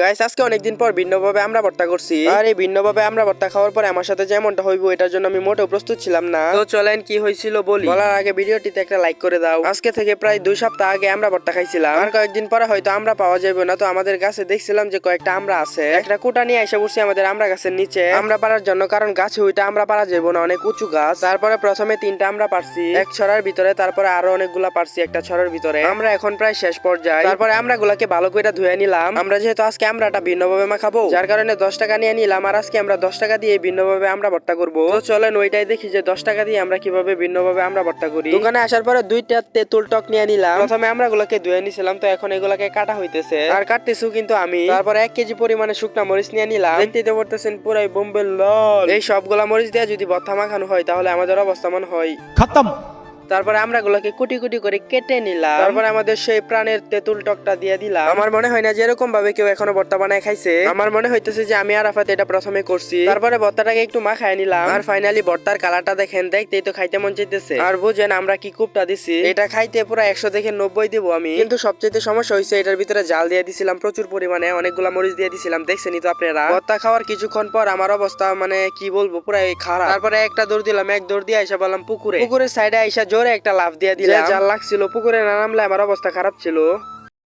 Guys আজকে অনেকদিন পর ভিন্নভাবে আমরা ভর্তা করছি আর এই ভিন্নভাবে আমরা ভর্তা খাওয়ার পরে আমার সাথে যেমনটা হইব এটার জন্য আমি মোটেও প্রস্তুত ছিলাম না। তো চলেন কি হয়েছিল বলি। বলার আগে ভিডিওটিতে একটা লাইক করে দাও। আজকে থেকে প্রায় 2 সপ্তাহ আগে আমরা ভর্তা খাইছিলাম আর কয়েকদিন পরে হয়তো আমরা পাওয়া যাবে না। তো আমাদের গাছে দেখছিলাম যে কয়েকটা আমরা আছে, একটা কুটা নিয়ে এসে বসছি আমাদের আমরা গাছের নিচে আমরা পারার জন্য, কারণ গাছে ওইটা আমরা পারা যাবো না, অনেক উঁচু গাছ। তারপরে প্রথমে 3টা আমরা পারছি এক ছড়ার ভিতরে, তারপরে আরো অনেকগুলা পারছি একটা ছড়ার ভিতরে। আমরা এখন প্রায় শেষ পর্যায়ে। তারপরে আমরা গুলাকে ভালো করে ধুয়ে নিলাম। আমরা যেহেতু আজকে আমরাটা ভিন্নভাবে মাখাবো যার কারণে 10 টাকা নিয়ে নিলাম, আর আজকে আমরা 10 টাকা দিয়ে ভিন্নভাবে আমরা ভর্তা করবো। তো চলেন ওইটাই দেখি যে 10 টাকা দিয়ে আমরা কিভাবে ভিন্নভাবে আমরা ভর্তা করি। দোকানে আসার পরে 2টা তেঁতুল টক নিয়ে নিলাম। প্রথমে আমরা গুলাকে ধুয়ে নিছিলাম, তো এখন এগুলাকে কাটা হইতেছে আর কাটতেছু কিন্তু আমি। তারপরে 1 কেজি পরিমাণে শুকনা মরিচ নিয়ে নিলাম। দেখতে পারতেছেন পুরাই বোম্বে লাল। এই সবগুলা মরিচ দিয়ে যদি ভর্তা মাখানো হয় তাহলে আমাদের অবস্থা মনে হয় खत्म। তারপরে আমরা গুলোকে কুটি কুটি করে কেটে নিলাম। তারপরে আমাদের সেই প্রাণের তেঁতুল টকটা দিয়ে দিলাম। আমার মনে হয় না যে এরকম ভাবে কেউ এখনো ভর্তা বানায় খাইছে। আমার মনে হইতেছে যে আমি আরাফাত এটা প্রথমে করছি। তারপরে ভর্তাটাকে একটু মাখায় নিলাম আর ফাইনালি ভর্তার কালারটা দেখেন, দেখতেই তো খাইতে মন চাইতেছে। আর বুঝেন আমরা কি কুপটা দিছি, এটা খাইতে পুরো 100 থেকে 90 দিব আমি। কিন্তু সবচেয়ে সমস্যা হয়েছে এটার ভিতরে জাল দিয়ে দিছিলাম প্রচুর পরিমাণে, অনেকগুলা মরিচ দিয়ে দিছিলাম। দেখছেনই তো আপনারা। ভর্তা খাওয়ার কিছুক্ষণ পর আমার অবস্থা মানে কি বলবো পুরাই খারাপ। তারপরে একটা দৌড় দিলাম, এক দৌড় দিয়ে আইসা বললাম পুকুরের সাইডে আইসা জোরে একটা লাফ দিয়ে দিলাম। জাল লাগছিল, পুকুরে না নামলে আমার অবস্থা খারাপ ছিল।